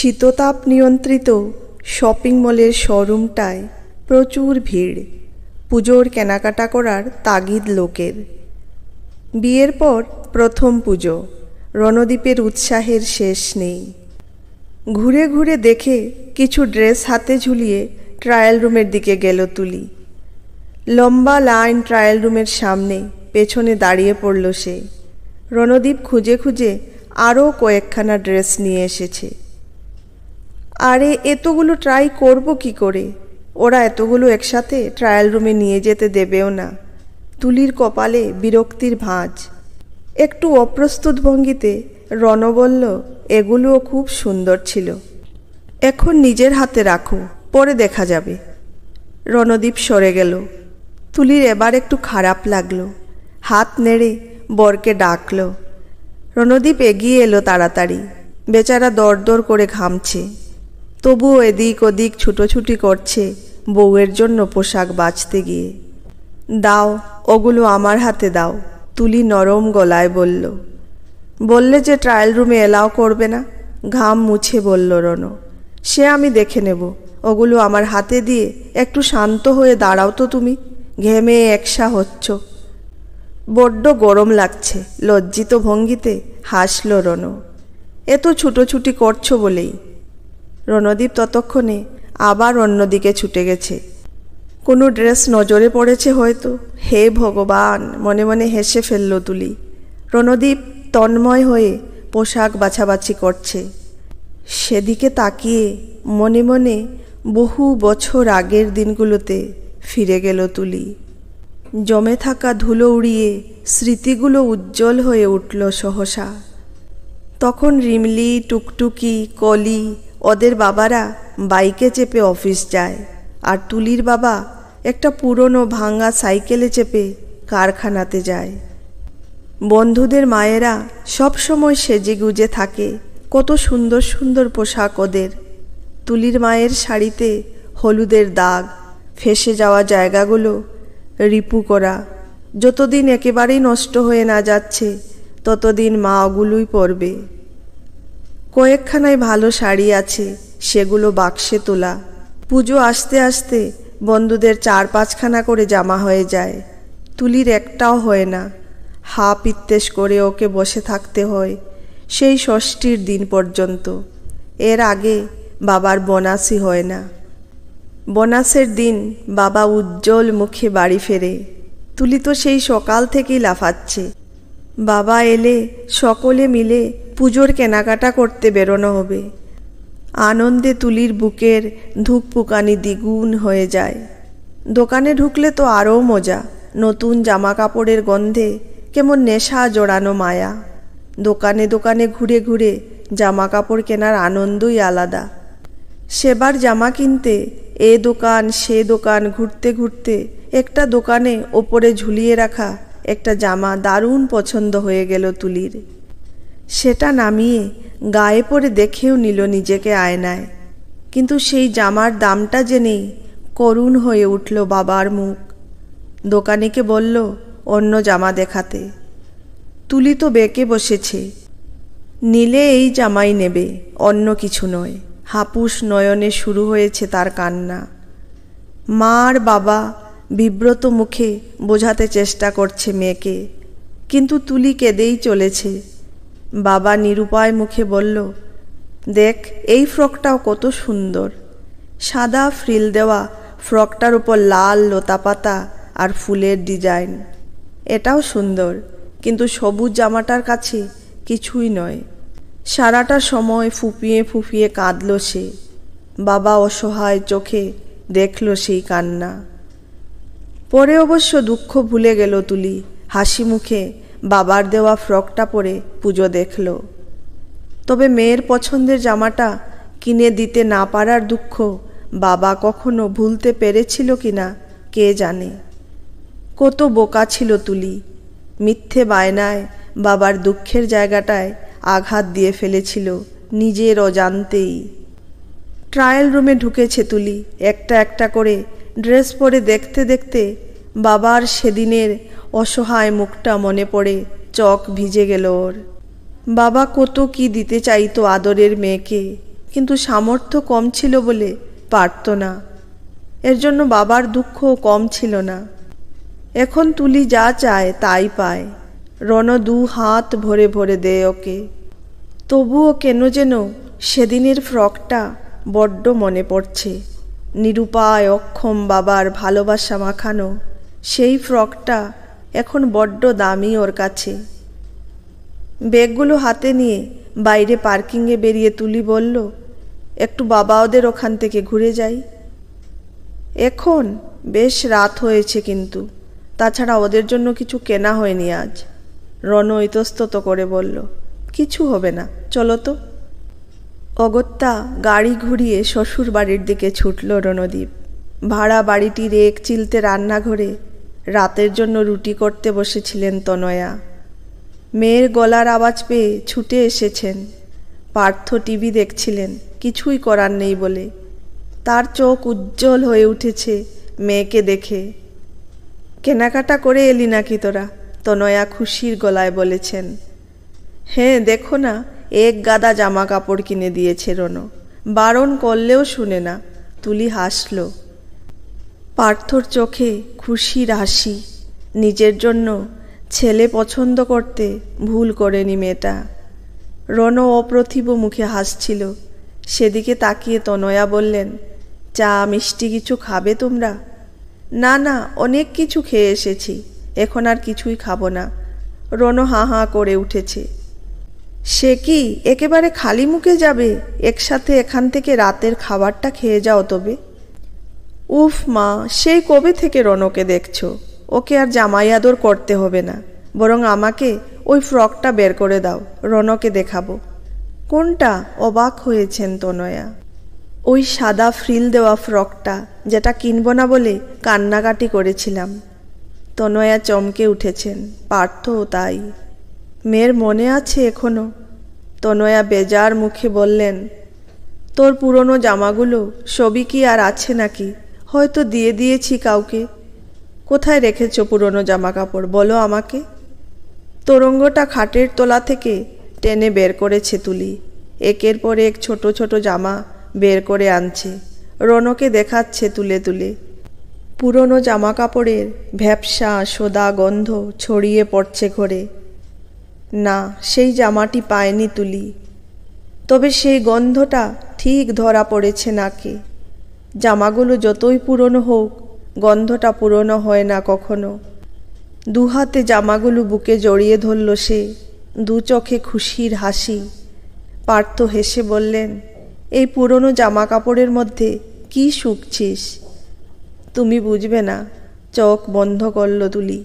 শীততাপ নিয়ন্ত্রিত শপিং মলের শোরুমটায় প্রচুর ভিড়। পুজোর কেনাকাটা করার তাগিদ লোকের। বিয়ের পর প্রথম পুজো, রণদীপের উৎসাহের শেষ নেই। ঘুরে ঘুরে দেখে কিছু ড্রেস হাতে ঝুলিয়ে ট্রায়াল রুমের দিকে গেল তুলি। লম্বা লাইন ট্রায়াল রুমের সামনে, পেছনে দাঁড়িয়ে পড়ল সে। রণদীপ খুঁজে খুঁজে আরও কয়েকখানা ড্রেস নিয়ে এসেছে। আরে এতগুলো ট্রাই করব কি করে? ওরা এতগুলো একসাথে ট্রায়াল রুমে নিয়ে যেতে দেবেও না। তুলির কপালে বিরক্তির ভাঁজ। একটু অপ্রস্তুত ভঙ্গিতে রণ বলল, এগুলোও খুব সুন্দর ছিল, এখন নিজের হাতে রাখো, পরে দেখা যাবে। রণদীপ সরে গেল। তুলির এবার একটু খারাপ লাগলো। হাত নেড়ে বরকে ডাকল। রণদীপ এগিয়ে এলো তাড়াতাড়ি। বেচারা দরদর করে ঘামছে, তবুও এদিক ওদিক ছুটোছুটি করছে বউয়ের জন্য পোশাক বাছতে গিয়ে। দাও, ওগুলো আমার হাতে দাও, তুলি নরম গলায় বলল। বললে যে ট্রায়াল রুমে এলাও করবে না। ঘাম মুছে বলল রণ, সে আমি দেখে নেব। ওগুলো আমার হাতে দিয়ে একটু শান্ত হয়ে দাঁড়াও তো তুমি, ঘেমে একসা হচ্ছ। বড্ড গরম লাগছে, লজ্জিত ভঙ্গিতে হাসল রণ। এত ছুটোছুটি করছো বলেই। রণদীপ ততক্ষণে আবার অন্যদিকে ছুটে গেছে। কোনো ড্রেস নজরে পড়েছে হয়তো। হে ভগবান, মনে মনে হেসে ফেলল তুলি। রণদীপ তন্ময় হয়ে পোশাক বাছাবাছি করছে। সেদিকে তাকিয়ে মনে মনে বহু বছর আগের দিনগুলোতে ফিরে গেল তুলি। জমে থাকা ধুলো উড়িয়ে স্মৃতিগুলো উজ্জ্বল হয়ে উঠল সহসা। তখন রিমলি, টুকটুকি, কলি ওদের বাবারা বাইকে চেপে অফিস যায়, আর তুলির বাবা একটা পুরনো ভাঙা সাইকেলে চেপে কারখানাতে যায়। বন্ধুদের মায়েরা সব সময় সেজেগুজে থাকে, কত সুন্দর সুন্দর পোশাক ওদের। তুলির মায়ের শাড়িতে হলুদের দাগ, ফেসে যাওয়া জায়গাগুলো রিপু করা। যতদিন একেবারেই নষ্ট হয়ে না যাচ্ছে ততদিন মা ওগুলোই পরবে। কয়েকখানায় ভালো শাড়ি আছে, সেগুলো বাক্সে তোলা। পুজো আসতে আসতে বন্ধুদের 4-5খানা করে জামা হয়ে যায়। তুলির একটাও হয় না। হা পিত্তেশ করে ওকে বসে থাকতে হয় সেই ষষ্ঠীর দিন পর্যন্ত। এর আগে বাবার বোনাসই হয় না। বোনাসের দিন বাবা উজ্জ্বল মুখে বাড়ি ফেরে। তুলি তো সেই সকাল থেকেই লাফাচ্ছে। বাবা এলে সকলে মিলে পুজোর কেনাকাটা করতে বেরোনো হবে। আনন্দে তুলির বুকের ধুকপুকানি দ্বিগুণ হয়ে যায়। দোকানে ঢুকলে তো আরও মজা। নতুন জামা কাপড়ের গন্ধে কেমন নেশা জড়ানো মায়া। দোকানে দোকানে ঘুরে ঘুরে জামা কাপড় কেনার আনন্দই আলাদা। সেবার জামা কিনতে এ দোকান সে দোকান ঘুরতে ঘুরতে একটা দোকানে ওপরে ঝুলিয়ে রাখা একটা জামা দারুণ পছন্দ হয়ে গেল তুলির। সেটা নামিয়ে গায়ে পরে দেখেও নিল নিজেকে আয়নায়। কিন্তু সেই জামার দামটা জেনেই করুণ হয়ে উঠল বাবার মুখ। দোকানিকে বলল অন্য জামা দেখাতে। তুলি তো বেঁকে বসেছে। নিলে এই জামাই নেবে, অন্য কিছু নয়। হাপুস নয়নে শুরু হয়েছে তার কান্না। মা আর বাবা বিব্রত মুখে বোঝাতে চেষ্টা করছে মেয়েকে, কিন্তু তুলি কেঁদেই চলেছে। বাবা নিরুপায় মুখে বলল, দেখ এই ফ্রকটাও কত সুন্দর। সাদা ফ্রিল দেওয়া ফ্রকটার উপর লাল লতাপাতা আর ফুলের ডিজাইন। এটাও সুন্দর, কিন্তু সবুজ জামাটার কাছে কিছুই নয়। সারাটা সময় ফুপিয়ে ফুপিয়ে কাঁদল সে। বাবা অসহায় চোখে দেখল সেই কান্না। পরে অবশ্য দুঃখ ভুলে গেল তুলি। হাসি মুখে বাবার দেওয়া ফ্রকটা পরে পুজো দেখল। তবে মেয়ের পছন্দের জামাটা কিনে দিতে না পারার দুঃখ বাবা কখনো ভুলতে পেরেছিল কিনা কে জানে। কত বোকা ছিল তুলি। মিথ্যে বায়নায় বাবার দুঃখের জায়গাটায় আঘাত দিয়ে ফেলেছিল নিজের অজান্তেই। ট্রায়াল রুমে ঢুকেছে তুলি। একটা একটা করে ড্রেস পরে দেখতে দেখতে বাবার সেদিনের অসহায় মুখটা মনে পড়ে চোখ ভিজে গেল ওর। বাবা কত কি দিতে চাইতো আদরের মেয়েকে, কিন্তু সামর্থ্য কম ছিল বলে পারত না। এর জন্য বাবার দুঃখও কম ছিল না। এখন তুলি যা চায় তাই পায়। রণ 2 হাত ভরে ভরে দেয় ওকে। তবুও কেন যেন সেদিনের ফ্রকটা বড্ড মনে পড়ছে। নিরুপায় অক্ষম বাবার ভালোবাসা মাখানো সেই ফ্রকটা এখন বড্ড দামি ওর কাছে। ব্যাগগুলো হাতে নিয়ে বাইরে পার্কিংয়ে বেরিয়ে তুলি বলল, একটু বাবা ওদের ওখান থেকে ঘুরে যাই। এখন বেশ রাত হয়েছে, কিন্তু তাছাড়া ওদের জন্য কিছু কেনা হয়নি আজ। রণ ইতস্তত করে বলল, কিছু হবে না, চলো তো। অগত্যা গাড়ি ঘুরিয়ে শ্বশুর বাড়ির দিকে ছুটল রণদীপ। ভাড়া বাড়িটির এক চিলতে রান্নাঘরে রাতের জন্য রুটি করতে বসেছিলেন তনয়া। মেয়ের গলার আওয়াজ পেয়ে ছুটে এসেছেন। পার্থ টিভি দেখছিলেন, কিছুই করার নেই বলে। তার চোখ উজ্জ্বল হয়ে উঠেছে মেয়েকে দেখে। কেনাকাটা করে এলি নাকি তোরা? তনয়া খুশির গলায় বলেছেন। হ্যাঁ, দেখো না, এক গাদা জামা কাপড় কিনে দিয়েছে রণ। বারণ করলেও শুনে না। তুলি হাসল। পার্থর চোখে খুশির হাসি। নিজের জন্য ছেলে পছন্দ করতে ভুল করেনি মেয়েটা। রণ অপ্রতিভ মুখে হাসছিল। সেদিকে তাকিয়ে তনয়া বললেন, চা মিষ্টি কিছু খাবে তোমরা? না না, অনেক কিছু খেয়ে এসেছি, এখন আর কিছুই খাবো না। রণ হাঁ হাঁ করে উঠেছে। সে কি, একেবারে খালি মুখে যাবে? একসাথে এখান থেকে রাতের খাবারটা খেয়ে যাও তবে। উফ মা, সেই কবে থেকে রণকে দেখছো? ওকে আর জামাই আদর করতে হবে না, বরং আমাকে ওই ফ্রকটা বের করে দাও, রণকে দেখাবো। কোনটা? অবাক হয়েছেন তনয়া। ওই সাদা ফ্রিল দেওয়া ফ্রকটা, যেটা কিনব না বলে কান্নাকাটি করেছিলাম। তনয়া চমকে উঠেছেন, পার্থও তাই। মেয়ের মনে আছে এখনো? তনয়া বেজার মুখে বললেন, তোর পুরনো জামাগুলো সবই কি আর আছে নাকি? হয়তো দিয়ে দিয়েছি কাউকে। কোথায় রেখেছ পুরনো জামা কাপড়, বলো আমাকে। তোরঙ্গটা খাটের তলা থেকে টেনে বের করেছে তুলি। একের পর এক ছোট ছোট জামা বের করে আনছে, রণকে দেখাচ্ছে তুলে তুলে। পুরনো জামা কাপড়ের ভ্যাপসা সোদা গন্ধ ছড়িয়ে পড়ছে ঘরে। না, সেই জামাটি পায়নি তুলি, তবে সেই গন্ধটা ঠিক ধরা পড়েছে নাকে। জামাগুলো যতই পুরনো হোক, গন্ধটা পুরনো হয় না কখনো। দুহাতে জামাগুলো বুকে জড়িয়ে ধরল সে, দু চোখে খুশির হাসি। পার্থ হেসে বললেন, এই পুরনো জামা কাপড়ের মধ্যে কি শুকছিস? তুমি বুঝবে না। চোখ বন্ধ করল তুলি।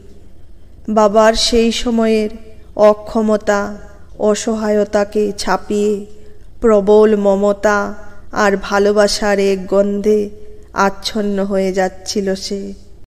বাবার সেই সময়ের অক্ষমতা, অসহায়তাকে ছাপিয়ে প্রবল মমতা আর ভালোবাসার এক গন্ধে আচ্ছন্ন হয়ে যাচ্ছিল সে।